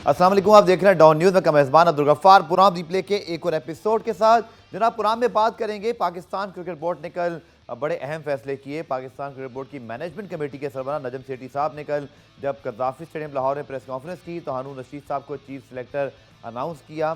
अस्सलाम वालेकुम, आप देख रहे हैं डॉन न्यूज़ में मेज़बान अब्दुल गफ्फार पुराम रिप्ले के एक और एपिसोड के साथ। जनाब पुराम में बात करेंगे, पाकिस्तान क्रिकेट बोर्ड ने कल बड़े अहम फैसले किए। पाकिस्तान क्रिकेट बोर्ड की मैनेजमेंट कमेटी के सरबराह नजम सेठी साहब ने कल जब कज़ाफ़ी स्टेडियम लाहौर में प्रेस कॉन्फ्रेंस की तो हारून रशीद साहब को चीफ सेलेक्टर अनाउंस किया।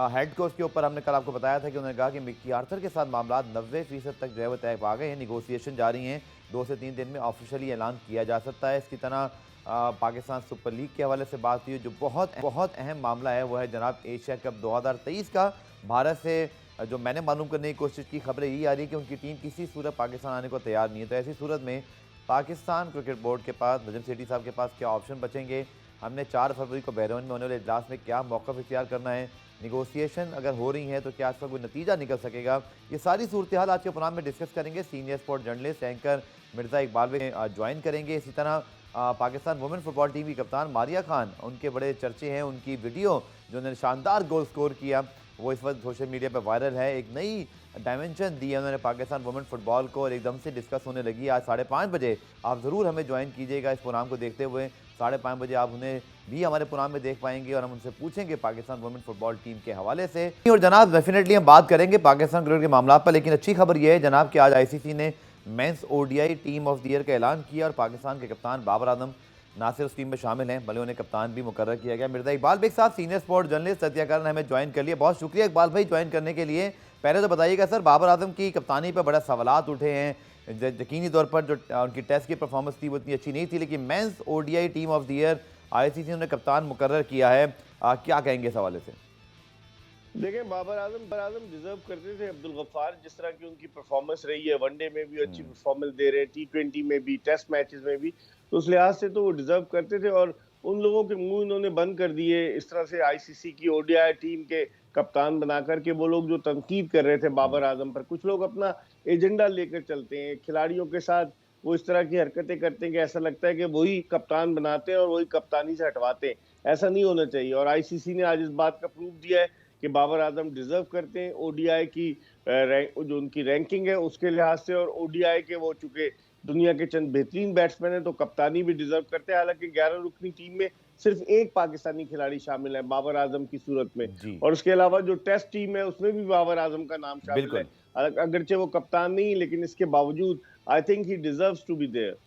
हेड कोच के ऊपर हमने कल आपको बताया था कि उन्होंने कहा कि मिक्की आर्थर के साथ मामला 90% तक जो है वो तय पा गए हैं, निगोसिएशन जारी हैं, 2 से 3 दिन में ऑफिशियली ऐलान किया जा सकता है। इसकी तरह पाकिस्तान सुपर लीग के हवाले से बात हुई। जो बहुत अहम मामला है वो है जनाब एशिया कप 2023 का। भारत से जो मैंने मालूम करने की कोशिश की, खबरें यही आ रही है कि उनकी टीम किसी सूरत पाकिस्तान आने को तैयार नहीं है। तो ऐसी सूरत में पाकिस्तान क्रिकेट बोर्ड के पास, नजम सेठी साहब के पास क्या ऑप्शन बचेंगे? हमने 4 फरवरी को बहरौन में होने वाले इजलास में क्या मौक़िफ़ इख्तियार करना है? निगोसिएशन अगर हो रही है तो क्या इसका कोई नतीजा निकल सकेगा? ये सारी सूरत हाल आज के प्रोग्राम में डिस्कस करेंगे। Senior sport journalist anchor Mirza Iqbal join करेंगे। इसी तरह पाकिस्तान वुमेन फुटबॉल टीम की कप्तान मारिया खान, उनके बड़े चर्चे हैं, उनकी वीडियो जो उन्होंने शानदार गोल स्कोर किया वो इस वक्त सोशल मीडिया पर वायरल है। एक नई डायमेंशन दी है उन्होंने पाकिस्तान वुमेन फुटबॉल को और एकदम से डिस्कस होने लगी। आज 5:30 बजे आप ज़रूर हमें ज्वाइन कीजिएगा इस प्रोग्राम को देखते हुए। 5:30 बजे आप उन्हें भी हमारे प्रोग्राम में देख पाएंगे और हम उनसे पूछेंगे पाकिस्तान वुमेन फुटबॉल टीम के हवाले से। और जनाब डेफिनेटली हम बात करेंगे पाकिस्तान क्रिकेट के मामला पर, लेकिन अच्छी खबर यह है जनाब कि आज ICC ने men's ODI team of the year का ऐलान किया और पाकिस्तान के कप्तान बाबर आजम ना सिर्फ उस टीम में शामिल हैं बल्कि उन्हें कप्तान भी मुकर्रर किया गया। मिर्ज़ा इकबाल बेग साहब सीनियर स्पोर्ट जर्नलिस्ट सत्याकरण हमें ज्वाइन कर लिया। बहुत शुक्रिया इकबाल भाई ज्वाइन करने के लिए। पहले तो बताइएगा सर, बाबर आजम की कप्तानी पर बड़ा सवालात उठे हैं। यकीनी तौर पर जो उनकी टेस्ट की परफॉर्मेंस थी वो इतनी अच्छी नहीं थी, लेकिन men's ODI team of the year ICC ने कप्तान मुकर्रर किया है। क्या कहेंगे इस हवाले से? देखें, बाबर आजम डिजर्व करते थे अब्दुल गफ्फार, जिस तरह की उनकी परफॉर्मेंस रही है, वनडे में भी अच्छी परफॉर्मेंस दे रहे हैं, T20 में भी, टेस्ट मैचेस में भी, तो उस लिहाज से तो वो डिजर्व करते थे। और उन लोगों के मुंह इन्होंने बंद कर दिए इस तरह से ICC की ODI टीम के कप्तान बना करके। वो लोग जो तनकीद कर रहे थे बाबर आजम पर, कुछ लोग अपना एजेंडा लेकर चलते हैं, खिलाड़ियों के साथ वो इस तरह की हरकतें करते हैं कि ऐसा लगता है कि वही कप्तान बनाते हैं और वही कप्तानी से हटवाते हैं। ऐसा नहीं होना चाहिए और ICC ने आज इस बात का प्रूफ दिया है कि बाबर आजम डिजर्व करते हैं ODI की जो उनकी रैंकिंग है उसके लिहाज से, और ODI के वो चूंकि दुनिया के चंद बेहतरीन बैट्समैन है तो कप्तानी भी डिजर्व करते हैं। हालांकि 11 रुकनी टीम में सिर्फ एक पाकिस्तानी खिलाड़ी शामिल है बाबर आजम की सूरत में, और उसके अलावा जो टेस्ट टीम है उसमें भी बाबर आजम का नाम शामिल है। अगरचे वो कप्तान नहीं, लेकिन इसके बावजूद I think he deserves to be there.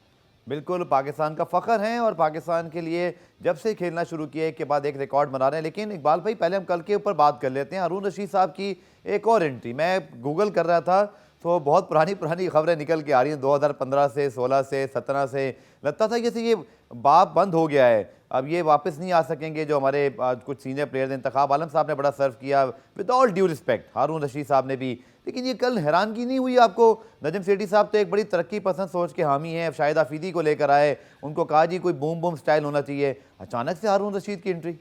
बिल्कुल पाकिस्तान का फ़ख्र है और पाकिस्तान के लिए जब से खेलना शुरू किए के बाद एक रिकॉर्ड बना रहे हैं। लेकिन इकबाल भाई पहले हम कल के ऊपर बात कर लेते हैं। हारून रशीद साहब की एक और एंट्री मैं गूगल कर रहा था तो बहुत पुरानी खबरें निकल के आ रही हैं, 2015 से, 16 से, 17 से। लगता था कि ये बाप बंद हो गया है, अब ये वापस नहीं आ सकेंगे। जो हमारे कुछ सीनियर प्लेयर्स हैं, इंतखाब आलम साहब ने बड़ा सर्व किया, विद ऑल ड्यू रिस्पेक्ट हारून रशीद साहब ने भी, लेकिन ये कल हैरानगी नहीं हुई आपको? नजम सेठी साहब तो एक बड़ी तरक्की पसंद सोच के हामी हैं, शाहिद आफरीदी को लेकर आए, उनको कहा जी कोई बूम बूम स्टाइल होना चाहिए, अचानक से हारून रशीद की एंट्री।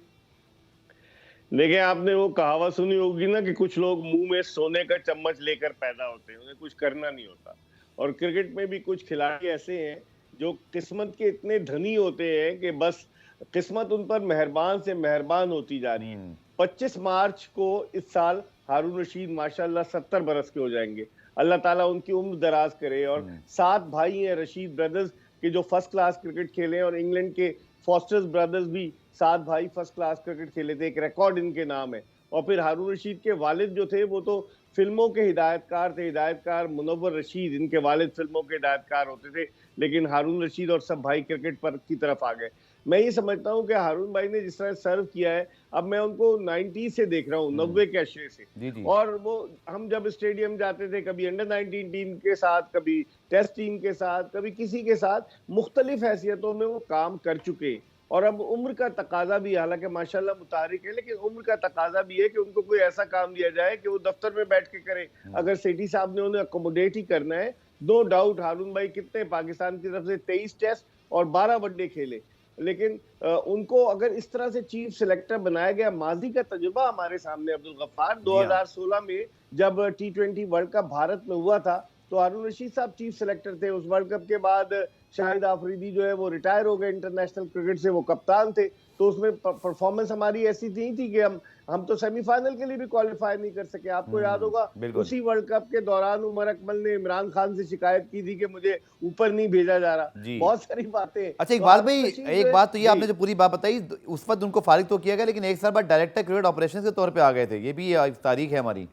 देखिए, आपने वो कहावत सुनी होगी ना कि कुछ लोग मुंह में सोने का चम्मच लेकर पैदा होते हैं, उन्हें कुछ करना नहीं होता। और क्रिकेट में भी कुछ खिलाड़ी ऐसे हैं जो किस्मत के इतने धनी होते हैं कि बस किस्मत उन पर मेहरबान से मेहरबान होती जा रही है। 25 मार्च को इस साल हारून रशीद माशाल्लाह 70 बरस के हो जाएंगे। अल्लाह ताला उनकी उम्र दराज करे। और 7 भाई हैं रशीद ब्रदर्स के जो फर्स्ट क्लास क्रिकेट खेले, और इंग्लैंड के फॉस्टर्स ब्रदर्स भी 7 भाई फर्स्ट क्लास क्रिकेट खेले थे, एक रिकॉर्ड इनके नाम है। और फिर हारून रशीद के वालिद जो थे वो तो फिल्मों के हिदायतकार थे, हिदायतकार मुनव्वर रशीद, इनके वालिद फिल्मों के हिदायतकार होते थे, लेकिन हारून रशीद और सब भाई क्रिकेट पर की तरफ आ गए। मैं ये समझता हूँ कि हारून भाई ने जिस तरह सर्व किया है, अब मैं उनको 90 से देख रहा हूँ, 90 के अशरे से। और वो हम जब स्टेडियम जाते थे, कभी अंडर 19 टीम के साथ, कभी टेस्ट टीम के साथ, कभी किसी के साथ, मुख्तलिफ हैसियतों में वो काम कर चुके। और अब उम्र का तकाजा भी, हालांकि माशाल्लाह मुतारिक है, लेकिन उम्र का तकाजा भी है कि उनको कोई ऐसा काम दिया जाए कि वो दफ्तर में बैठ के करे। अगर सेठी साहब ने उन्हें अकोमोडेट ही करना है, नो डाउट हारून भाई कितने पाकिस्तान की तरफ से 23 टेस्ट और 12 वनडे खेले, लेकिन उनको अगर इस तरह से चीफ सिलेक्टर बनाया गया, माजी का तजुर्बा हमारे सामने अब्दुल गफ्फार 2016 में जब T20 वर्ल्ड कप भारत में हुआ था, तो हारून रशीद साहब चीफ सेलेक्टर थे। उस वर्ल्ड कप के बाद शाहिद आफरीदी जो है वो रिटायर हो गए इंटरनेशनल क्रिकेट से, वो कप्तान थे। तो उसमें परफॉर्मेंस हमारी ऐसी थी कि हम तो सेमीफाइनल के लिए भी क्वालिफाई नहीं कर सके। आपको याद होगा उसी वर्ल्ड कप के दौरान उमर अकमल ने इमरान खान से शिकायत की थी कि मुझे ऊपर नहीं भेजा जा रहा। बहुत सारी बातें। अच्छा इकबाल भाई, एक बात तो ये आपने जो पूरी बात बताई, उस वक्त उनको फारिग तो किया गया, लेकिन एक साल बाद डायरेक्टर क्रिकेट ऑपरेशन के तौर पे आ गए थे। ये भी तारीख है हमारी।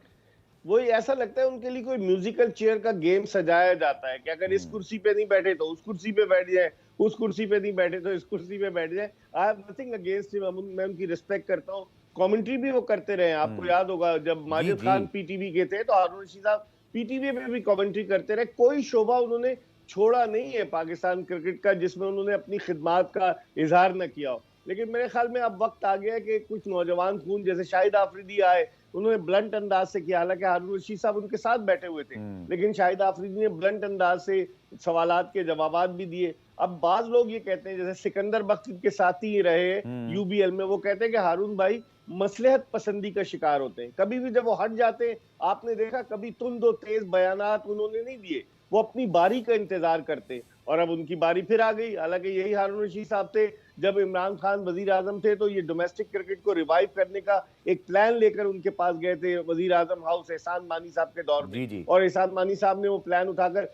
वही ऐसा लगता है उनके लिए कोई म्यूजिकल चेयर का गेम सजाया जाता है कि अगर इस कुर्सी पे नहीं बैठे तो उस कुर्सी पे बैठ जाए, उस कुर्सी पे नहीं बैठे तो इस कुर्सी पे बैठ जाए। I have nothing against him, मैं उनकी रिस्पेक्ट करता हूँ। कमेंट्री भी वो करते रहे। आपको याद होगा जब माजिद खान पीटीवी के थे तो हारून रशीद साहब पीटीवी पे भी कमेंट्री करते रहे। कोई शोभा उन्होंने छोड़ा नहीं है पाकिस्तान क्रिकेट का जिसमें उन्होंने अपनी खिदमात का इजहार न किया हो। लेकिन मेरे ख्याल में अब वक्त आ गया है कि कुछ नौजवान खून, जैसे शाहिद आफरीदी आए, उन्होंने ब्लंट अंदाज से किया। हालांकि हारून रशीद साहब उनके साथ बैठे हुए थे, लेकिन शाहिद आफरीदी ने ब्लंट अंदाज से सवालात के जवाबात भी दिए। अब बाज लोग ये कहते हैं, जैसे सिकंदर बख्श के साथ ही रहे यूबीएल में, वो कहते हैं कि हारून भाई मसलहत पसंदी का शिकार होते हैं। कभी भी जब वो हट जाते हैं, आपने देखा कभी तुंद और तेज बयानात उन्होंने नहीं दिए, वो अपनी बारी का इंतजार करते। और अब उनकी बारी फिर आ गई। हालांकि यही हारून रशीद साहब थे जब इमरान खान वजीर आजम थे, तो ये डोमेस्टिक क्रिकेट को रिवाइव करने का एक प्लान लेकर उनके पास गए थे वजीर आजम हाउस एहसान मानी साहब के दौर में। और एहसान मानी साहब ने वो प्लान उठाकर,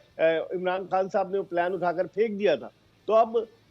इमरान खान साहब ने वो प्लान उठाकर फेंक दिया था। तो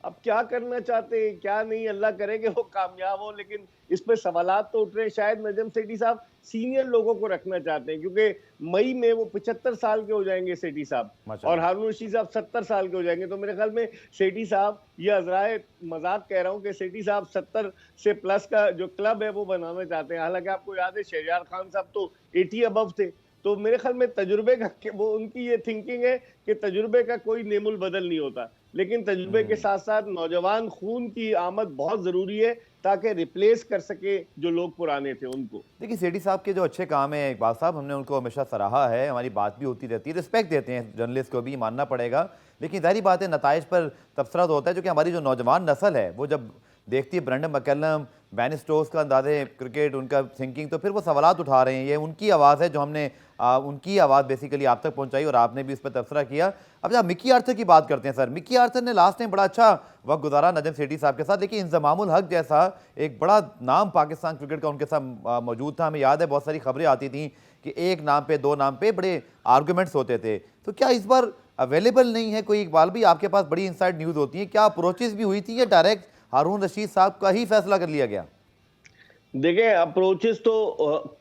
अब क्या करना चाहते हैं क्या नहीं, अल्लाह करे कि वो कामयाब हो। लेकिन इस पे सवालात तो उठ रहे हैं। शायद नजम सेठी साहब सीनियर लोगों को रखना चाहते हैं, क्योंकि मई में वो 75 साल के हो जाएंगे सेठी साहब, और हारून रशीद साहब 70 साल के हो जाएंगे। तो मेरे ख्याल में सेठी साहब, ये अजराए मजाक कह रहा हूँ कि सेठी साहब 70 से प्लस का जो क्लब है वो बनाना चाहते हैं। हालांकि आपको याद है शहरयार खान साहब तो 80 अबव थे। तो मेरे ख्याल में तजुर्बे का, वो उनकी ये थिंकिंग है कि तजुर्बे का कोई नेमुल बदल नहीं होता, लेकिन तजुर्बे के साथ साथ नौजवान खून की आमद बहुत जरूरी है ताकि रिप्लेस कर सके जो लोग पुराने थे उनको। देखिए सेठी साहब के जो अच्छे काम है इकबाल साहब, हमने उनको हमेशा सराहा है, हमारी बात भी होती रहती है, रिस्पेक्ट देते हैं जर्नलिस्ट को भी, मानना पड़ेगा। लेकिन जाहिर बात है नताइज पर तबसरा तो होता है, जो कि हमारी जो नौजवान नस्ल है वो जब देखती है ब्रेंडन मैकलम, बैन स्टोक्स का अंदाज़े क्रिकेट, उनका थिंकिंग, तो फिर वो सवालात उठा रहे हैं। ये उनकी आवाज़ है जो हमने उनकी आवाज़ बेसिकली आप तक पहुंचाई और आपने भी उस पर तबसरा किया। अब जब मिकी आर्थर की बात करते हैं सर, मिकी आर्थर ने लास्ट टाइम बड़ा अच्छा वक्त गुजारा नजम सेठी साहब के साथ, लेकिन इंजमामुल हक जैसा एक बड़ा नाम पाकिस्तान क्रिकेट का उनके साथ मौजूद था। हमें याद है बहुत सारी खबरें आती थी कि एक नाम पे, दो नाम पे बड़े आर्गूमेंट्स होते थे। तो क्या इस बार अवेलेबल नहीं है कोई? इकबाल भी आपके पास बड़ी इनसाइड न्यूज़ होती है, क्या अप्रोचेस भी हुई थी या डायरेक्ट हारून रशीद साहब का ही फैसला कर लिया गया? देखिए अप्रोचेस तो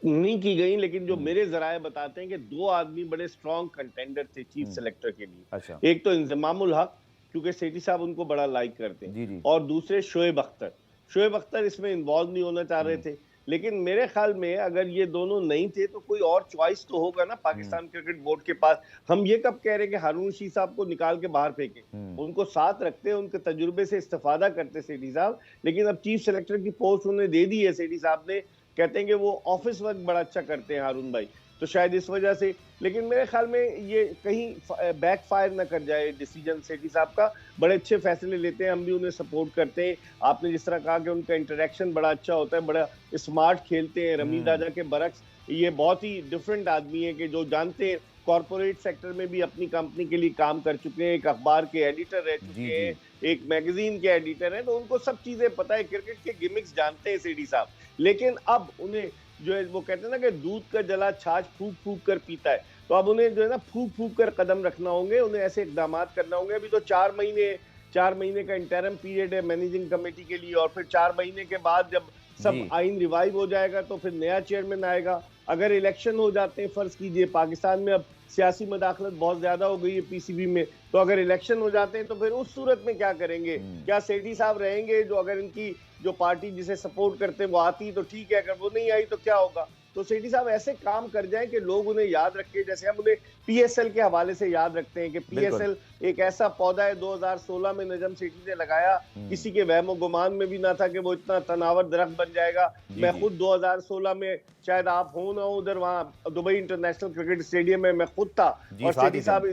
नहीं की गई, लेकिन जो मेरे जराए बताते हैं कि दो आदमी बड़े स्ट्रॉन्ग कंटेंडर थे चीफ सेलेक्टर के लिए। अच्छा। एक तो इंजमामुल हक, क्योंकि सेठी साहब उनको बड़ा लाइक करते हैं, और दूसरे शोएब अख्तर। शोएब अख्तर इसमें इन्वॉल्व नहीं होना चाह रहे थे, लेकिन मेरे ख्याल में अगर ये दोनों नहीं थे तो कोई और चॉइस तो होगा ना पाकिस्तान क्रिकेट बोर्ड के पास। हम ये कब कह रहे हैं कि हारून रशीद साहब को निकाल के बाहर फेंके, उनको साथ रखते, उनके तजुर्बे से इस्तेफादा करते सेठी साहब। लेकिन अब चीफ सेलेक्टर की पोस्ट उन्हें दे दी है सेठी साहब ने, कहते हैं कि वो ऑफिस वर्क बड़ा अच्छा करते हैं हारून भाई, तो शायद इस वजह से। लेकिन मेरे ख्याल में ये कहीं बैक फायर ना कर जाए डिसीजन सेठी साहब का। बड़े अच्छे फैसले लेते हैं, हम भी उन्हें सपोर्ट करते हैं। आपने जिस तरह कहा कि उनका इंटरेक्शन बड़ा अच्छा होता है, बड़ा स्मार्ट खेलते हैं, रमीज राजा के बरक्स ये बहुत ही डिफरेंट आदमी है कि जो जानते हैं, कॉर्पोरेट सेक्टर में भी अपनी कंपनी के लिए काम कर चुके हैं, एक अखबार के एडिटर रह चुके हैं, एक मैगजीन के एडिटर हैं, तो उनको सब चीजें पता है, क्रिकेट के गिमिक्स जानते हैं सेठी साहब। लेकिन अब उन्हें जो है वो कहते हैं ना कि दूध का जला छाछ फूक फूक कर पीता है, तो अब उन्हें जो है ना फूक फूक कर कदम रखना होंगे, उन्हें ऐसे इकदाम करना होंगे। अभी तो 4 महीने का इंटरम पीरियड है मैनेजिंग कमेटी के लिए, और फिर 4 महीने के बाद जब सब आइन रिवाइव हो जाएगा तो फिर नया चेयरमैन आएगा। अगर इलेक्शन हो जाते हैं, फर्ज कीजिए पाकिस्तान में अब सियासी मदाखलत बहुत ज्यादा हो गई है पीसीबी में, तो अगर इलेक्शन हो जाते हैं तो फिर उस सूरत में क्या करेंगे? क्या सेठी साहब रहेंगे? जो अगर इनकी जो पार्टी जिसे सपोर्ट करते हैं वो आती तो ठीक है, अगर वो नहीं आई तो क्या होगा? तो सेठी साहब ऐसे काम कर जाएं कि लोग उन्हें याद रखें, जैसे हम उन्हें पीएसएल के हवाले से याद रखते हैं कि पीएसएल एक ऐसा पौधा है 2016 में नजम सेठी ने लगाया, किसी के वहमो गुमान में भी ना था कि वो इतना तनावर दरख्त बन जाएगा। मैं खुद 2016 में, शायद आप हो ना उधर, वहाँ दुबई इंटरनेशनल क्रिकेट स्टेडियम में मैं खुद था, और सेठी साहब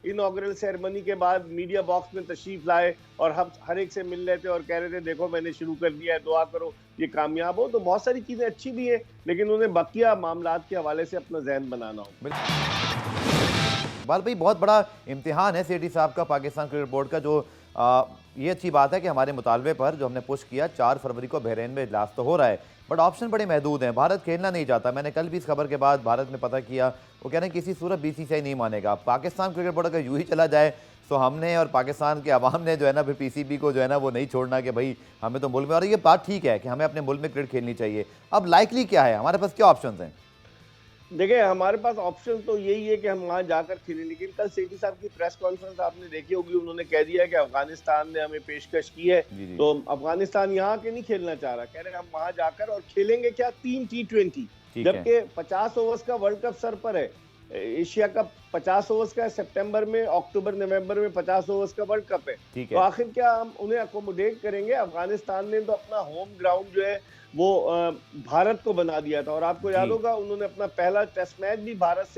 इनॉग्रल सेरेमनी के बाद मीडिया बॉक्स में तशरीफ लाए और हम हर एक से मिल रहे थे और कह रहे थे देखो मैंने शुरू कर दिया है, दुआ करो ये कामयाब हो। तो बहुत सारी चीजें अच्छी भी है, लेकिन उन्हें बकिया मामलात के हवाले से अपना जहन बनाना हो। इकबाल भाई, बहुत बड़ा इम्तिहान है सेठी साहब का पाकिस्तान क्रिकेट बोर्ड का। जो ये अच्छी बात है कि हमारे मुतालबे पर जो हमने पुश किया 4 फरवरी को बहरीन में इजलास तो हो रहा है, बट ऑप्शन बड़े महदूद हैं। भारत खेलना नहीं चाहता। मैंने कल भी इस खबर के बाद भारत में पता किया, वो कह रहे हैं किसी सूरत बीसीसीआई नहीं मानेगा। पाकिस्तान क्रिकेट बोर्ड अगर यूं ही चला जाए तो हमने और पाकिस्तान के अवाम ने जो है ना फिर पीसीबी को जो है ना वो नहीं छोड़ना कि भाई हमें तो मुल्क में, और ये बात ठीक है कि हमें अपने मुल्क में क्रिकेट खेलनी चाहिए। अब लाइकली क्या है, हमारे पास क्या ऑप्शन हैं? देखिए, हमारे पास ऑप्शन तो यही है कि हम वहां जाकर खेलें, लेकिन कल सेठी साहब की प्रेस कॉन्फ्रेंस आपने देखी होगी, उन्होंने कह दिया है कि अफगानिस्तान ने हमें पेशकश की है। जी जी। तो अफगानिस्तान यहाँ के नहीं खेलना चाह रहा, कह रहे हम वहां जाकर और खेलेंगे क्या 3 T20, जबकि 50 ओवर्स का वर्ल्ड कप सर पर है। एशिया कप 50 ओवर्स का है, सितंबर में, अक्टूबर नवंबर में 50 ओवर्स का वर्ल्ड कप है। तो आखिर क्या हम उन्हें अकोमोडेट करेंगे? अफगानिस्तान ने तो अपना होम ग्राउंड जो है वो भारत को बना दिया था, और आपको याद होगा उन्होंने अपना पहला टेस्ट मैच भी भारत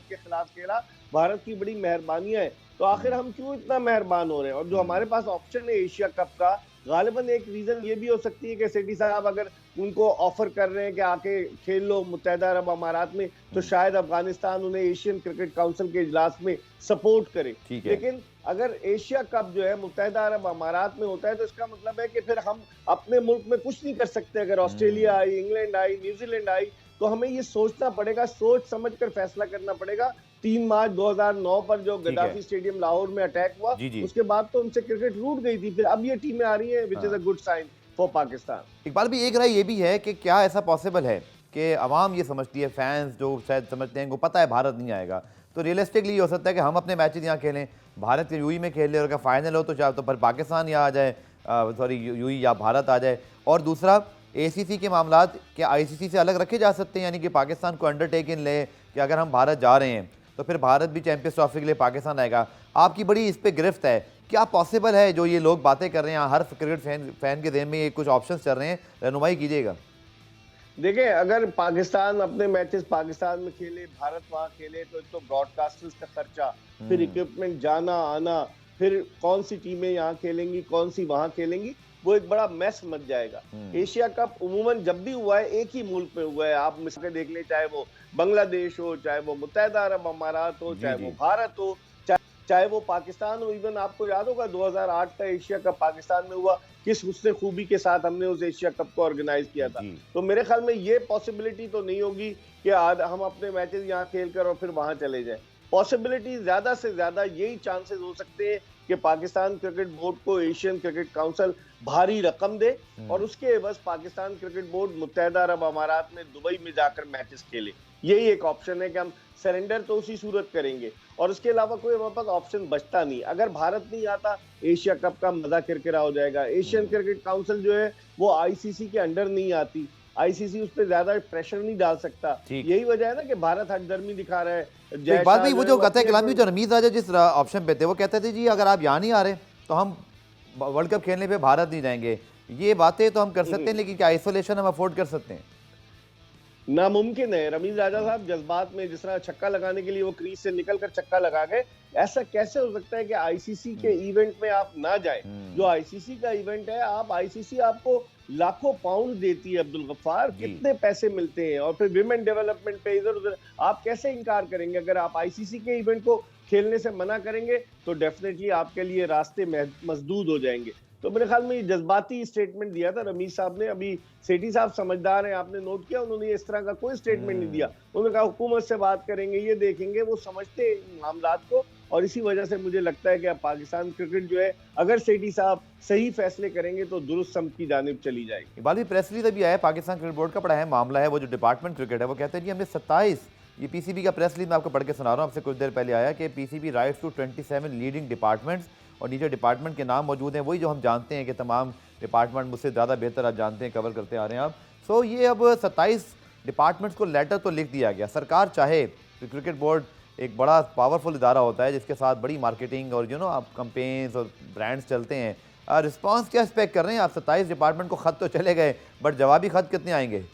के खिलाफ खेला। भारत की बड़ी मेहरबानियां है, तो आखिर हम क्यों इतना मेहरबान हो रहे हैं? और जो हमारे पास ऑप्शन है एशिया कप का, गालिबन एक रीजन ये भी हो सकती है कि सेठी साहब अगर उनको ऑफर कर रहे हैं कि आके खेल लो मुत्तहिदा अरब अमारात में, तो शायद अफगानिस्तान उन्हें एशियन क्रिकेट काउंसिल के इजलास में सपोर्ट करे। लेकिन अगर एशिया कप जो है मुत्तहिदा अरब अमारात में होता है, तो इसका मतलब है कि फिर हम अपने मुल्क में कुछ नहीं कर सकते। अगर ऑस्ट्रेलिया आई, इंग्लैंड आई, न्यूजीलैंड आई, तो हमें ये सोचना पड़ेगा, सोच समझ कर फैसला करना पड़ेगा। 3 मार्च 2009 पर जो गद्दाफी स्टेडियम लाहौर में अटैक हुआ, उसके बाद तो उनसे क्रिकेट रूठ गई थी। फिर अब ये टीमें आ रही हैं, which is a good sign for Pakistan. Iqbal भी एक राय ये भी है कि क्या ऐसा पॉसिबल है कि अवाम ये समझती है, फैंस जो शायद समझते हैं, को पता है भारत नहीं आएगा, तो रियलिस्टिकली ये हो सकता है कि हम अपने मैचेस यहाँ खेलें, भारत के यूई में खेल ले, और अगर फाइनल हो तो चाहे तो पर पाकिस्तान यहाँ आ जाए, सॉरी यूई या भारत आ जाए। और दूसरा, एसीसी के मामलात क्या आईसीसी से अलग रखे जा सकते हैं? यानी कि पाकिस्तान को अंडरटेक इन ले कि अगर हम भारत जा रहे हैं तो फिर भारत भी चैंपियंस ट्रॉफी के लिए पाकिस्तान आएगा। आपकी बड़ी इस पे गिरफ्त है, क्या पॉसिबल है जो ये लोग बातें कर रहे हैं, हर क्रिकेट फैन के ज़हन में ये कुछ ऑप्शंस चल रहे हैं, रहनुमाई कीजिएगा। देखिए, अगर पाकिस्तान अपने मैचेस पाकिस्तान में खेले, भारत वहां खेले, तो ब्रॉडकास्टर्स का खर्चा, फिर इक्विपमेंट जाना आना, फिर कौन सी टीमें यहाँ खेलेंगी, कौन सी वहां खेलेंगी, वो एक बड़ा मैस मच जाएगा। एशिया कप उमूमन जब भी हुआ है एक ही मुल्क में हुआ है। आप मिसाल के देख लें, चाहे वो बांग्लादेश हो, चाहे वो मुत्तहिदा अरब अमारात हो, चाहे वो भारत हो, चाहे वो पाकिस्तान हो। इवन आपको याद होगा 2008 का एशिया कप पाकिस्तान में हुआ, किस हुस्न खूबी के साथ हमने उस एशिया कप को ऑर्गेनाइज किया था। तो मेरे ख्याल में ये पॉसिबिलिटी तो नहीं होगी कि आज हम अपने मैचेस यहाँ खेल कर और फिर वहां चले जाएं। पॉसिबिलिटी ज्यादा से ज्यादा यही चांसेस हो सकते हैं कि पाकिस्तान क्रिकेट बोर्ड को एशियन क्रिकेट काउंसिल भारी रकम दे, और उसके एवज पाकिस्तान क्रिकेट बोर्ड मुत्तहिदा अरब अमारात में दुबई में जाकर मैचेस खेले। यही एक ऑप्शन है कि हम सरेंडर तो उसी सूरत करेंगे, और उसके अलावा कोई हमारे पास ऑप्शन बचता नहीं। अगर भारत नहीं आता, एशिया कप का मजा किरकिरा हो जाएगा। एशियन क्रिकेट काउंसिल जो है वो आईसीसी के अंडर नहीं आती, आईसीसी उस पर ज्यादा प्रेशर नहीं डाल सकता। यही वजह है ना कि भारत हठधर्मी दिखा रहा है। इकबाल भाई, वो जो कतई कलामी जो रमीज जिस ऑप्शन पे थे, वो कहते थे जी अगर आप यहाँ नहीं आ रहे तो हम वर्ल्ड कप खेलने पे भारत नहीं जाएंगे। ये बातें तो हम कर सकते हैं, लेकिन क्या आइसोलेशन हम अफोर्ड कर सकते हैं? नामुमकिन है। रमीज राजा साहब जज्बात में जिस तरह छक्का लगाने के लिए वो क्रीज से निकलकर छक्का लगा गए, ऐसा कैसे हो सकता है कि आईसीसी के इवेंट में आप ना जाए? जो आईसीसी का इवेंट है, आप आईसीसी आपको लाखों पाउंड देती है अब्दुल गफ्फार, कितने पैसे मिलते हैं, और फिर विमेन डेवलपमेंट पे इधर उधर आप कैसे इनकार करेंगे? अगर आप आईसीसी के इवेंट को खेलने से मना करेंगे तो डेफिनेटली आपके लिए रास्ते मसदूद हो जाएंगे। तो मेरे ख्याल में ये जज्बाती स्टेटमेंट दिया था रमीज साहब ने। अभी सेठी साहब समझदार हैं, आपने नोट किया, उन्होंने इस तरह का कोई स्टेटमेंट नहीं दिया। उन्होंने कहा हुकूमत से बात करेंगे, ये देखेंगे, वो समझते हैं मामलात को, और इसी वजह से मुझे लगता है कि अब पाकिस्तान क्रिकेट जो है, अगर सेठी साहब सही फैसले करेंगे तो दुरुस्त समत की जानिब चली जाएगी। इकबाल भी प्रेस रिलीज अभी आया पाकिस्तान क्रिकेट बोर्ड का, बड़ा अहम मामला है। वो जो डिपार्टमेंट क्रिकेट है, वो कहते हैं जी हमने 27, ये पीसीबी का प्रेस रिलीज मैं आपको पढ़ के सुना रहा हूँ, आपसे कुछ देर पहले आया कि PCB writes to 27 leading departments, और नीचे डिपार्टमेंट के नाम मौजूद हैं, वही जो हम जानते हैं कि तमाम डिपार्टमेंट मुझसे ज़्यादा बेहतर आप जानते हैं, कवर करते आ रहे हैं आप। सो ये अब 27 डिपार्टमेंट्स को लेटर तो लिख दिया गया। सरकार चाहे तो क्रिकेट बोर्ड एक बड़ा पावरफुल इदारा होता है जिसके साथ बड़ी मार्केटिंग और आप कंपेन्स और ब्रांड्स चलते हैं, रिस्पॉन्स क्या एक्सपेक्ट कर रहे हैं आप? 27 डिपार्टमेंट को ख़त तो चले गए, बट जवाबी ख़त कितने आएंगे?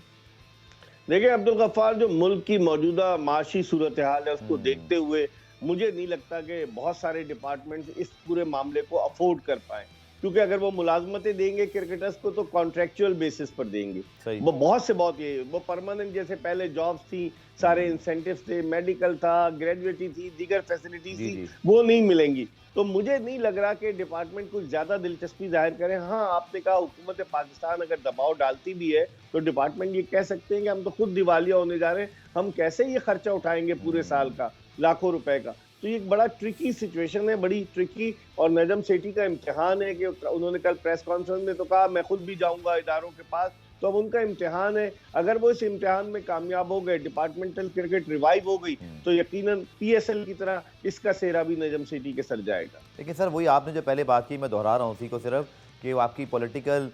देखिए अब्दुल गफ्फार, जो मुल्क की मौजूदा माशी सूरत हाल है उसको देखते हुए मुझे नहीं लगता कि बहुत सारे डिपार्टमेंट्स इस पूरे मामले को अफोर्ड कर पाए। क्योंकि अगर वो मुलाजमतें देंगे क्रिकेटर्स को तो कॉन्ट्रेक्चुअल बेसिस पर देंगे। वो बहुत से बहुत ये वो परमानेंट जैसे पहले जॉब्स थी, सारे इंसेंटिव्स थे, मेडिकल था, ग्रेजुएटी थी, दीगर फैसिलिटीज थी, वो नहीं मिलेंगी। तो मुझे नहीं लग रहा कि डिपार्टमेंट कुछ ज्यादा दिलचस्पी जाहिर करें। हाँ, आपने कहा हुकूमत पाकिस्तान अगर दबाव डालती भी है तो डिपार्टमेंट ये कह सकते हैं कि हम तो खुद दिवालिया होने जा रहे हैं, हम कैसे ये खर्चा उठाएंगे पूरे साल का, लाखों रुपए का। तो ये एक बड़ा ट्रिकी सिचुएशन है, बड़ी ट्रिकी, और नजम सेठी का इम्तिहान है कि उन्होंने कल प्रेस कॉन्फ्रेंस में तो कहा मैं खुद भी जाऊंगा इदारों के पास, तो अब उनका इम्तिहान है। अगर वो इस इम्तिहान में कामयाब हो गए, डिपार्टमेंटल क्रिकेट रिवाइव हो गई, तो यकीनन पीएसएल की तरह इसका सेहरा भी नजम सेठी के सर जाएगा। लेकिन सर वही आपने जो पहले बात की, मैं दोहरा रहा हूँ उसी को सिर्फ, कि आपकी पॉलिटिकल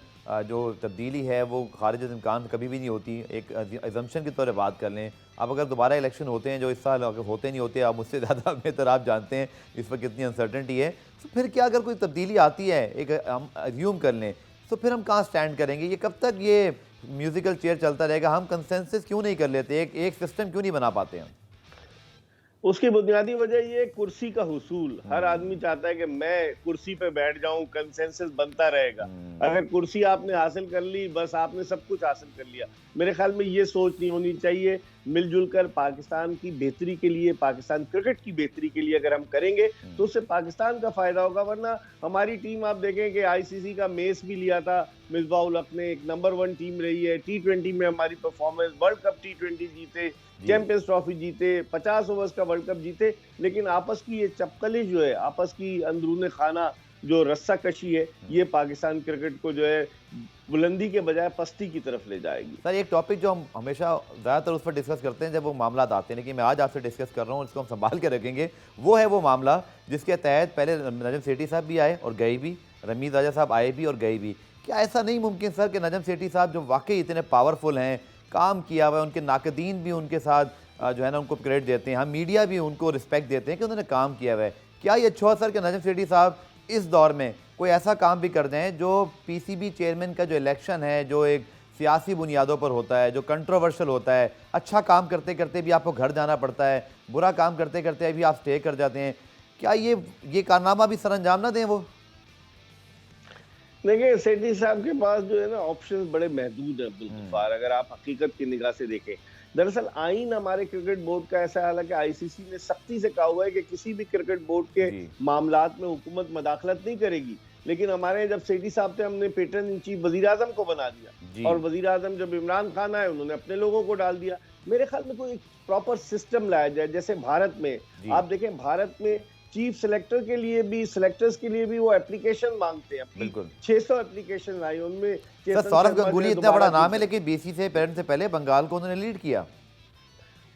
जो तब्दीली है वो खारिज इम्कान कभी भी नहीं होती। एक एजम्पशन के तौर पर बात कर लें, अब अगर दोबारा इलेक्शन होते हैं, जो इस साल होते नहीं होते, आप मुझसे ज़्यादा बेहतर आप जानते हैं इस पर कितनी अनसर्टेनिटी है, तो फिर क्या अगर कोई तब्दीली आती है, एक हम अज्यूम कर लें, तो फिर हम कहाँ स्टैंड करेंगे? ये कब तक ये म्यूजिकल चेयर चलता रहेगा? हम कंसेंसस क्यों नहीं कर लेते, एक सिस्टम क्यों नहीं बना पाते हम? उसकी बुनियादी वजह ये कुर्सी का हुसूल। हर आदमी चाहता है कि मैं कुर्सी पे बैठ जाऊं, कंसेंसस बनता रहेगा। अगर कुर्सी आपने हासिल कर ली, बस आपने सब कुछ हासिल कर लिया। मेरे ख्याल में ये सोच नहीं होनी चाहिए। मिलजुल कर पाकिस्तान की बेहतरी के लिए, पाकिस्तान क्रिकेट की बेहतरी के लिए अगर हम करेंगे तो उससे पाकिस्तान का फायदा होगा। वरना हमारी टीम आप देखें कि आईसीसी का मेस भी लिया था मिसबाउल हक ने, एक नंबर 1 टीम रही है। T20 में हमारी परफॉर्मेंस, वर्ल्ड कप T20 जीते, चैंपियंस ट्रॉफी जीते, 50 ओवर्स का वर्ल्ड कप जीते, लेकिन आपस की ये चपकली जो है, आपस की अंदरूने खाना जो रस्सा कशी है, ये पाकिस्तान क्रिकेट को जो है बुलंदी के बजाय पस्ती की तरफ ले जाएगी। सर एक टॉपिक जो हम हमेशा ज़्यादातर उस पर डिस्कस करते हैं जब वो मामला आते हैं, लेकिन मैं आज आपसे डिस्कस कर रहा हूँ, इसको हम संभाल के रखेंगे। वो है वो मामला जिसके तहत पहले नजम सेठी साहब भी आए और गए भी, रमीज राजा साहब आए भी और गए भी। क्या ऐसा नहीं मुमकिन सर कि नजम सेठी साहब जो वाकई इतने पावरफुल हैं, काम किया हुआ है, उनके नाकदीन भी उनके साथ जो है ना उनको क्रेडिट देते हैं, हम मीडिया भी उनको रिस्पेक्ट देते हैं कि उन्होंने काम किया हुआ है, क्या ये अच्छा सर कि नजम सेठी साहब इस दौर में कोई ऐसा काम भी कर दें जो पीसीबी चेयरमैन का जो इलेक्शन है, जो एक सियासी बुनियादों पर होता है, जो कंट्रोवर्शियल होता है, अच्छा काम करते करते भी आपको घर जाना पड़ता है, बुरा काम करते करते भी आप स्टे कर जाते हैं, क्या ये कारनामा भी सर अंजाम ना दें वो? देखिए, सेठी साहब के पास जो है ना ऑप्शंस बड़े महदूद है अब्दुल, अगर आप हकीकत की निगाह से देखें। दरअसल आईन हमारे क्रिकेट बोर्ड का ऐसा हाल है कि आईसीसी ने सख्ती से कहा हुआ है कि किसी भी क्रिकेट बोर्ड के मामलात में हुकूमत मदाखलत नहीं करेगी। लेकिन हमारे जब सेठी साहब थे, हमने पेटर्न इन चीफ वजीर आजम को बना दिया, और वजीर आजम जब इमरान खान आए उन्होंने अपने लोगों को डाल दिया। मेरे ख्याल में कोई प्रॉपर सिस्टम लाया जाए, जैसे भारत में आप देखें, भारत में चीफ सिलेक्टर के लिए भी, सिलेक्टर्स के लिए भी वो एप्लीकेशन मांगते हैं। बिल्कुल 600 एप्लीकेशन आई, उनमें सौरभ गंगुली इतना बड़ा नाम है, लेकिन बीसी से पेरेंट से पहले बंगाल को उन्होंने लीड किया।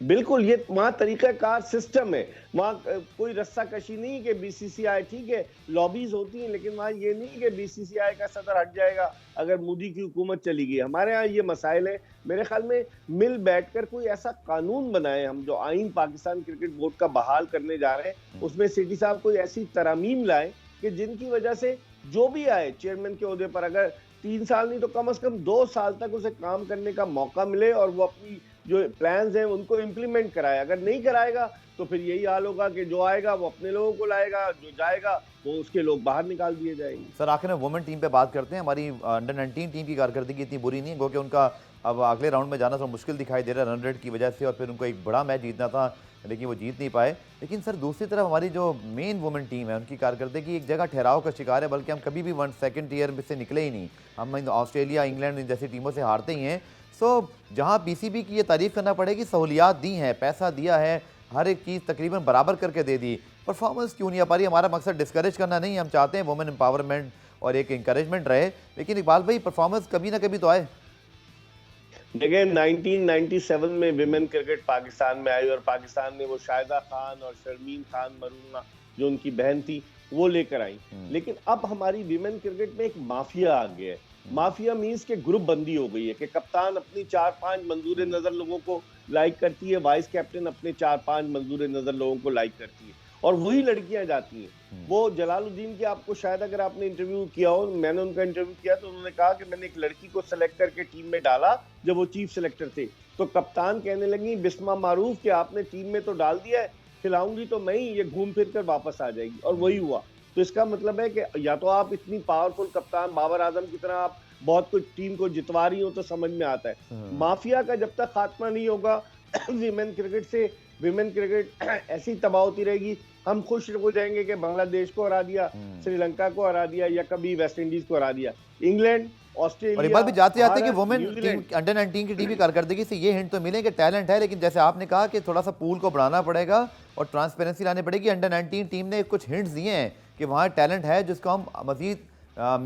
बिल्कुल, ये वहाँ तरीकाकार सिस्टम है, वहाँ कोई रस्सा कशी नहीं कि बीसीसीआई, ठीक है लॉबीज होती हैं, लेकिन वहाँ ये नहीं कि बीसीसीआई का सदर हट जाएगा अगर मोदी की हुकूमत चली गई। हमारे यहाँ ये मसाइल है। मेरे ख्याल में मिल बैठकर कोई ऐसा कानून बनाए, हम जो आइन पाकिस्तान क्रिकेट बोर्ड का बहाल करने जा रहे हैं, उसमें सेठी साहब कोई ऐसी तरमीम लाए कि जिनकी वजह से जो भी आए चेयरमैन के ओहदे पर, अगर 3 साल नहीं तो कम से कम 2 साल तक उसे काम करने का मौका मिले और वो अपनी जो प्लान्स हैं उनको इम्प्लीमेंट कराए। अगर नहीं कराएगा तो फिर यही हाल होगा कि जो आएगा वो अपने लोगों को लाएगा, जो जाएगा वो उसके लोग बाहर निकाल दिए जाएंगे। सर आखिर में वुमेन टीम पे बात करते हैं। हमारी अंडर 19 टीम की कारकर्दगी इतनी बुरी नहीं है, क्योंकि उनका अब अगले राउंड में जाना थोड़ा मुश्किल दिखाई दे रहा है रन रेट की वजह से, और फिर उनको एक बड़ा मैच जीतना था लेकिन वो जीत नहीं पाए। लेकिन सर दूसरी तरफ हमारी जो मेन वुमेन टीम है उनकी कारकर्दगी एक जगह ठहराव का शिकार है, बल्कि हम कभी भी सेकंड ईयर में से निकले ही नहीं। हम ऑस्ट्रेलिया, इंग्लैंड जैसी टीमों से हारते ही हैं। सो जहाँ पीसीबी की ये तारीफ करना पड़ेगी, सहूलियात दी हैं, पैसा दिया है, हर एक चीज़ तकरीबन बराबर करके दे दी, परफॉर्मेंस क्यों नहीं आ पा रही? हमारा मकसद डिस्करेज करना नहीं, हम चाहते हैं वुमेन एम्पावरमेंट और एक इंकरेजमेंट रहे, लेकिन इकबाल भाई परफॉर्मेंस कभी ना कभी तो आए। देखिए 1997 में विमेन क्रिकेट पाकिस्तान में आई और पाकिस्तान ने वो शाहिदा खान और शर्मीन खान मरूना जो उनकी बहन थी वो लेकर आई। लेकिन अब हमारी विमेन क्रिकेट में एक माफिया आ गया है। माफिया मीन्स के ग्रुप बंदी हो गई है कि कप्तान अपनी 4-5 मंजूर नजर लोगों को लाइक करती है, वाइस कैप्टन अपने 4-5 मंजूर नजर लोगों को लाइक करती है, और वही लड़कियां जाती हैं। वो जलालुद्दीन की आपको शायद अगर आपने इंटरव्यू किया हो, मैंने उनका इंटरव्यू किया तो उन्होंने कहा कि मैंने एक लड़की को सेलेक्ट करके टीम में डाला जब वो चीफ सिलेक्टर थे, तो कप्तान कहने लगी बिस्मा मारूफ कि आपने टीम में तो डाल दिया है, खिलाऊंगी तो मैं ही, ये घूम फिर कर वापस आ जाएगी। और वही हुआ। तो इसका मतलब है कि या तो आप इतनी पावरफुल कप्तान बाबर आजम की तरह आप बहुत कुछ टीम को जितवा रही हो तो समझ में आता है। माफिया का जब तक खात्मा नहीं होगा विमेन क्रिकेट ऐसी तबाह होती रहेगी। हम खुश हो जाएंगे कि बांग्लादेश को हरा दिया, श्रीलंका को हरा दिया या कभी वेस्ट इंडीज को हरा दिया। इंग्लैंड, और इकबाल ऑस्ट्रेलिया, भी जाते जाते कि Bharat, women team New Zealand, under 19 की टीम की कारकर्दगी से ये हिंट तो मिले कि टैलेंट है, लेकिन जैसे आपने कहा कि थोड़ा सा पूल को बढ़ाना पड़ेगा और ट्रांसपेरेंसी लानी पड़ेगी। अंडर 19 टीम ने कुछ हिंट्स दिए हैं कि वहाँ टैलेंट है जिसको हम मजीद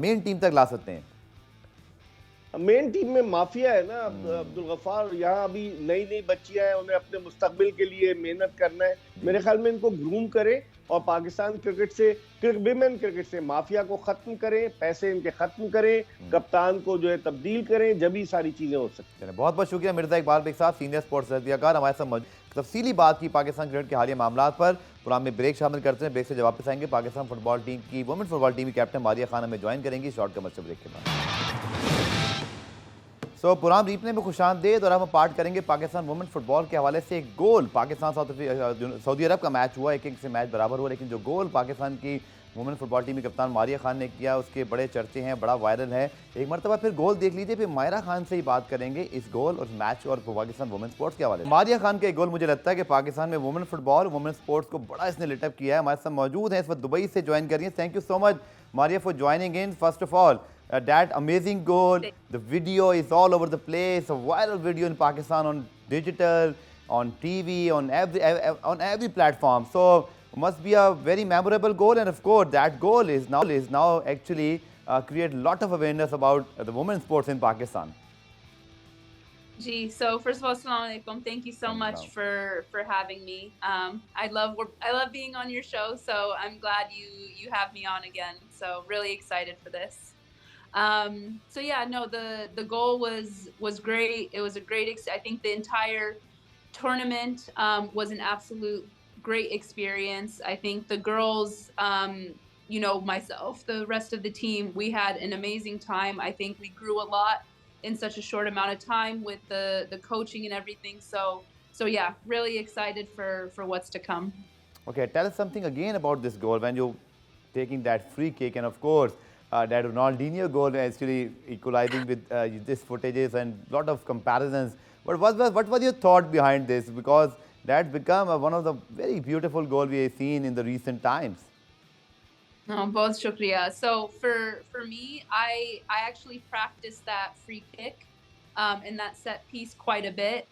मेन टीम तक ला सकते हैं। मेन टीम में माफिया है ना अब्दुल गफ्फार। यहाँ अभी नई नई बच्चियां हैं, उन्हें अपने मुस्तकबिल के लिए मेहनत करना है। मेरे ख्याल में इनको ग्रूम करें और पाकिस्तान क्रिकेट से, विमेन क्रिकेट से माफिया को खत्म करें, पैसे इनके खत्म करें, कप्तान को जो है तब्दील करें, जब ही सारी चीजें हो सकती हैं। बहुत बहुत शुक्रिया मिर्जा इकबाल बेग साहब, सीनियर स्पोर्ट्स रजियाकार, हमारे साथ तफसीली बात की पाकिस्तान क्रिकेट के हालिया मामला पर। प्रोग्राम में ब्रेक शामिल करते हैं, ब्रेक से जब वापस आएंगे पाकिस्तान फुटबॉल टीम की वुमेन फुटबॉल टीम की कैप्टन मारिया खान हमें ज्वाइन करेंगी शॉर्ट कमर्शियल ब्रेक के बाद। प्रोग्राम रिप्ले में खुशामदीद और हम पार्ट करेंगे पाकिस्तान वुमेन फुटबॉल के हवाले से। एक गोल पाकिस्तान सऊदी अरब का मैच हुआ, 1-1 से मैच बराबर हुआ, लेकिन जो गोल पाकिस्तान की वुमेन फुटबॉल टीम की कप्तान मारिया खान ने किया उसके बड़े चर्चे हैं, बड़ा वायरल है। एक मरतबा फिर गोल देख लीजिए, फिर मायरा खान से ही बात करेंगे इस गोल और मैच और पाकिस्तान वुमेन स्पोर्ट्स के हवाले से। मारिया खान का एक गोल मुझे लगता है कि पाकिस्तान में वुमेन फुटबॉल वुमेन स्पोर्ट्स को बड़ा इसने लिटअप किया है। हमारे साथ मौजूद है इस वक्त, दुबई से ज्वाइन कर रही है। Thank you so much Maria for joining in. First of all, that amazing goal, the video is all over the place, a viral video in Pakistan on digital, on TV, on every platform. So must be a very memorable goal, and of course that goal is now actually create a lot of awareness about the women's sports in Pakistan. So first of all, assalamu alaikum. Thank you so much for having me. I love being on your show, so I'm glad you have me on again. So really excited for this. So yeah, no, the goal was great. It was a great. I think the entire tournament was an absolute great experience. I think the girls, myself, the rest of the team, we had an amazing time. I think we grew a lot in such a short amount of time with the coaching and everything. So yeah, really excited for what's to come. Okay, tell us something again about this goal when you're taking that free kick, and of course that Ronaldinho goal actually equalizing with this footages and lot of comparisons. But what was your thought behind this? Because that's become one of the very beautiful goal we have seen in the recent times. Both shukriya. So for me, I actually practiced that free kick and that set piece quite a bit.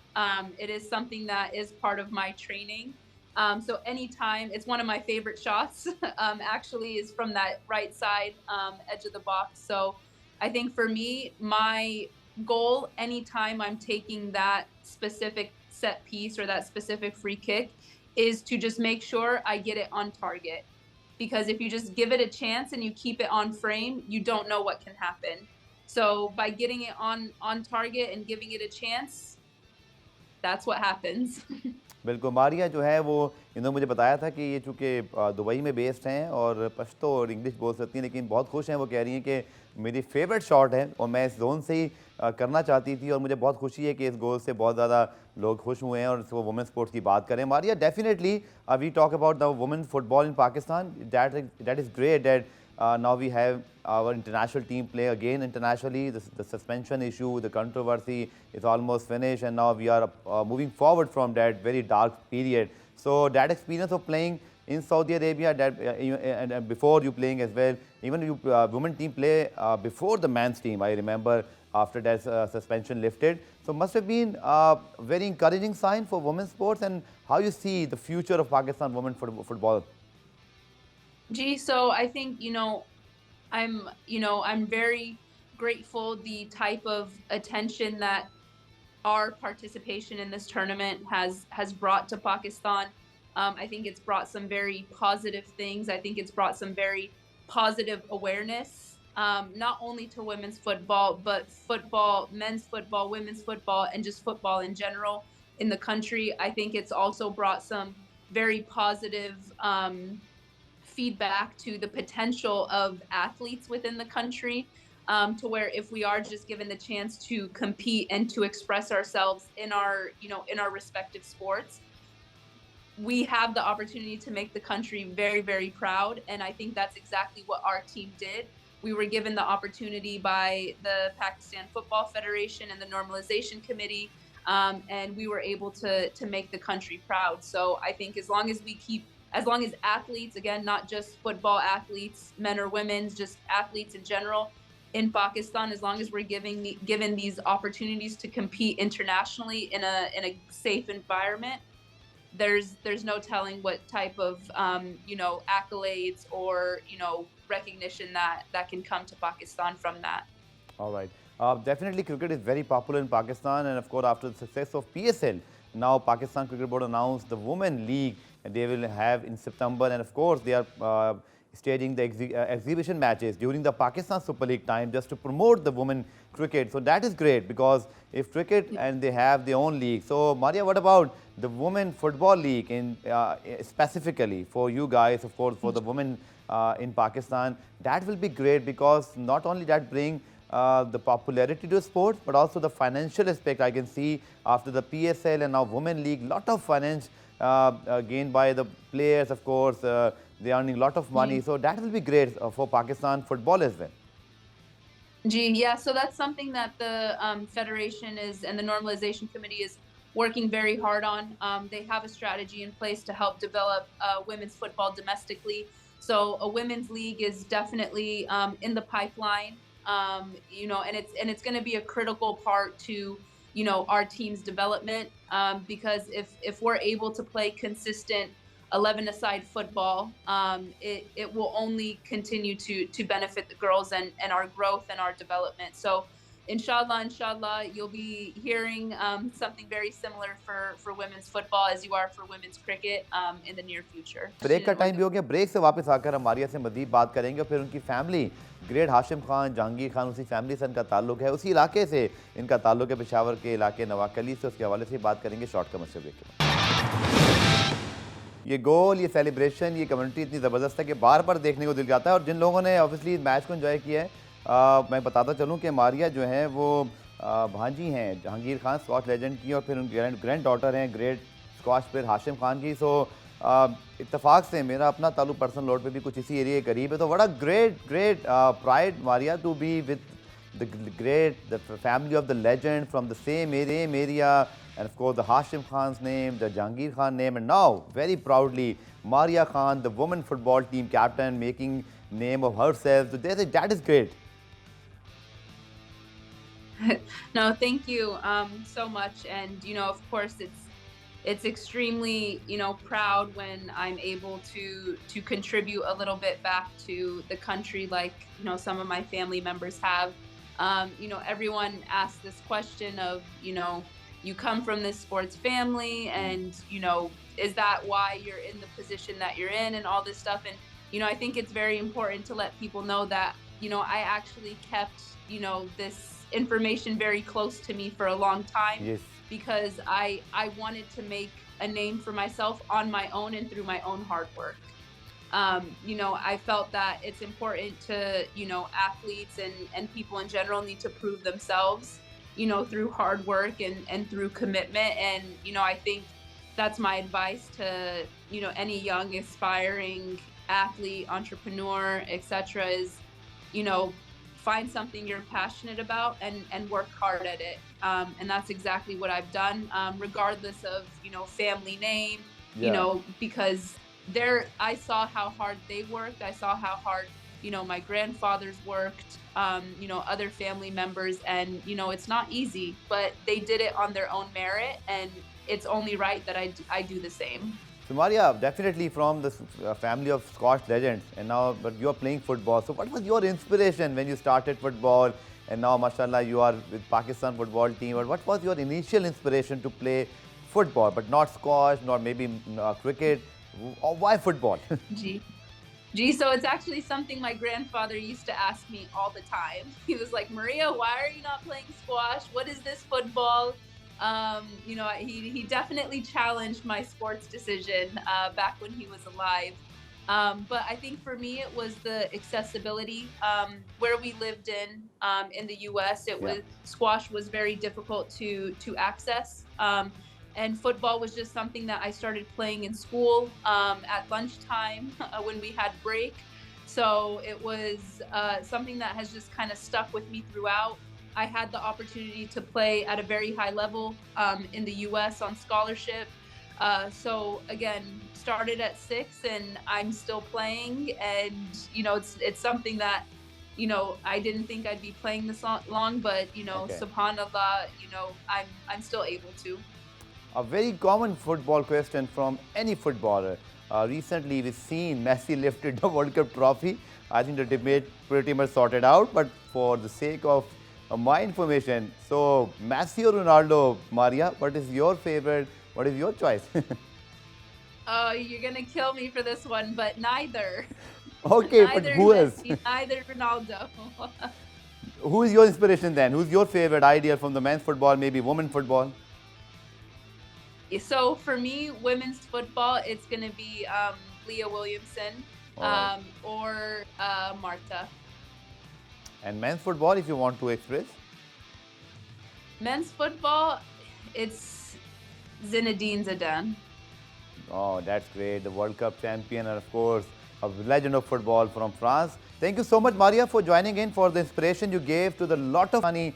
It is something that is part of my training. So anytime, it's one of my favorite shots actually is from that right side edge of the box. So I think for me, my goal anytime I'm taking that specific set piece or that specific free kick is to just make sure I get it on target. Because if you just give it a chance and you keep it on frame, you don't know what can happen. So by getting it on target and giving it a chance, that's what happens. बिल्कुल, मारिया जो है वो इन्होंने मुझे बताया था कि ये चूँकि दुबई में बेस्ड हैं और पश्तो और इंग्लिश बोल सकती हैं, लेकिन बहुत खुश हैं। वो कह रही हैं कि मेरी फेवरेट शॉट है और मैं इस जोन से ही करना चाहती थी और मुझे बहुत खुशी है कि इस गोल से बहुत ज़्यादा लोग खुश हुए हैं और वो वुमेन स्पोर्ट्स की बात करें। Maria, definitely we talk about the women football in Pakistan, that is great that now we have our international team play again internationally. The suspension issue, the controversy is almost finished, and now we are moving forward from that very dark period. So that experience of playing in Saudi Arabia, that and before you playing as well, even you women team play before the men's team, I remember, after that suspension lifted. So must have been a very encouraging sign for women's sports. And how you see the future of Pakistan women football? So I think, I'm very grateful the type of attention that our participation in this tournament has brought to Pakistan. I think it's brought some very positive things. I think it's brought some very positive awareness, not only to women's football, but football, men's football, women's football, and just football in general in the country. I think it's also brought some very positive feedback to the potential of athletes within the country, to where if we are just given the chance to compete and to express ourselves in our respective sports, we have the opportunity to make the country very, very proud. And I think that's exactly what our team did. We were given the opportunity by the Pakistan Football Federation and the Normalization Committee, and we were able to make the country proud. So I think as long as athletes, again, not just football athletes, men or women, just athletes in general in Pakistan, as long as we're given these opportunities to compete internationally in a safe environment, there's no telling what type of accolades or recognition that can come to Pakistan from that. All right. Definitely, cricket is very popular in Pakistan, and of course, after the success of PSL, now Pakistan Cricket Board announced the Women League they will have in September, and of course, they are staging the exhibition matches during the Pakistan Super League time just to promote the women cricket. So that is great, because if cricket and they have their own league. So Maria, what about the women football league in specifically for you guys, of course, for the women in Pakistan? That will be great, because not only that bring the popularity to sports, but also the financial aspect. I can see after the PSL and now Women League, lot of finance gained by the players, of course. They are earning a lot of money. So that will be great for Pakistan football as well. Yeah, so that's something that the Federation and the Normalization Committee is working very hard on. They have a strategy in place to help develop women's football domestically. So a women's league is definitely in the pipeline. And it's going to be a critical part to our team's development, because if we're able to play consistent 11-a-side football, it will only continue to benefit the girls and our growth and our development. So inshallah, you'll be hearing something very similar for women's football as you are for women's cricket in the near future. Break का time भी हो गया. Break से वापस आकर हम मारिया से मज़ीद बात करेंगे, और फिर उनकी फैमिली, ग्रेट हाशिम खान, जहांगीर खान, उसी फैमिली से इनका ताल्लुक है, उसी इलाके से इनका ताल्लुक है, पेशावर के इलाके नवाकली से. उसके हवाले से बात करेंगे शॉर्ट कमर्शियल ब्रेक के बाद. ये गोल, ये सेलिब्रेशन, ये कम्युनिटी इतनी ज़बरदस्त है कि बार बार देखने को दिल जाता है. और जिन लोगों ने ऑब्वियसली मैच को एंजॉय किया है, मैं बताता चलूँ कि मारिया जो है वो भांजी हैं जहांगीर खान स्कॉश लेजेंड की, और फिर उनकी ग्रैंड डॉटर हैं great squash player Hashim Khan की. सो इत्तेफाक से मेरा अपना ताल्लुक पर्सनल लोड पे भी कुछ इसी एरिया के करीब है. तो बड़ा great pride Maria to be with the family of the legend from the same area, and of course the Hashim Khan's name, the Jahangir Khan name, and now very proudly Maria Khan, the women football team captain, making name of herself. So that is great. No, thank you so much. And of course it's extremely proud when I'm able to contribute a little bit back to the country, like some of my family members have. Everyone asks this question of you come from this sports family, and is that why you're in the position that you're in and all this stuff. And I think it's very important to let people know that I actually kept this information very close to me for a long time. Yes. Because I wanted to make a name for myself on my own and through my own hard work. I felt that it's important to athletes and people in general need to prove themselves through hard work and through commitment. And I think that's my advice to any young aspiring athlete, entrepreneur, etc. is find something you're passionate about and work hard at it. And that's exactly what I've done, regardless of family name. Because I saw how hard they worked. I saw how hard my grandfathers worked, other family members, and it's not easy, but they did it on their own merit, and it's only right that I do the same. So Maria, definitely from this family of Scotch legends, and now but you are playing football. So what was your inspiration when you started football, and now mashallah you are with Pakistan football team? But what was your initial inspiration to play football, but not squash, nor maybe cricket? Or why football? Gee, so it's actually something my grandfather used to ask me all the time. He was like, Maria, why are you not playing squash? What is this football? He definitely challenged my sports decision back when he was alive. But I think for me, it was the accessibility. Where we lived in the US, squash was very difficult to access. and football was just something that I started playing in school at lunchtime when we had break. So it was something that has just kind of stuck with me throughout. I had the opportunity to play at a very high level in the US on scholarship. So again, started at 6 and I'm still playing, and it's something that I didn't think I'd be playing this long, but Okay. subhanallah, I'm still able to. A very common football question from any footballer. Recently, we've seen Messi lifted the World Cup trophy. I think the debate pretty much sorted out, but for the sake of my information, so Messi or Ronaldo, Maria, what is your favorite? What is your choice? You're gonna kill me for this one, but neither. Okay, but Neither who is? Messi, neither Ronaldo. Who is your inspiration then? Who's your favorite idea from the men's football, maybe women football? So for me, women's football, it's gonna be Leah Williamson All right. or Marta. And men's football, if you want to express? Men's football, it's Zinedine Zidane. Oh, that's great. The World Cup champion and, of course, a legend of football from France. Thank you so much, Maria, for joining in, for the inspiration you gave to the lot of funny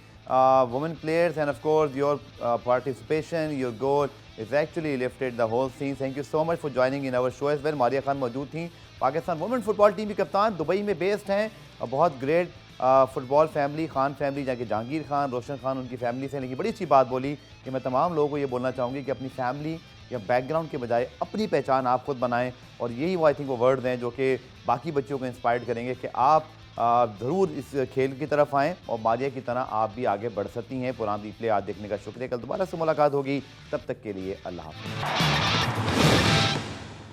women players. And, of course, your participation, your goal is actually lifted the whole scene. Thank you so much for joining in our show as well. Maria Khan मौजूद थी, Pakistan women football team की कप्तान, Dubai में based हैं, बहुत great football family, Khan family, जाके जहांगीर खान, रोशन खान उनकी family से। लेकिन बड़ी अच्छी बात बोली कि मैं तमाम लोगों को ये बोलना चाहूँगी कि अपनी फैमिली या बैकग्राउंड के बजाय अपनी पहचान आप खुद बनाएं, और यही वो आई थिंक वो वर्ड्स हैं जो कि बाकी बच्चों को इंस्पायर्ड करेंगे कि आप ज़रूर इस खेल की तरफ आएँ और मारिया की तरह आप भी आगे बढ़ सकती हैं। पुराना रिप्ले आज देखने का शुक्रिया। कल दोबारा से मुलाकात होगी, तब तक के लिए अल्लाह हाफ़िज़।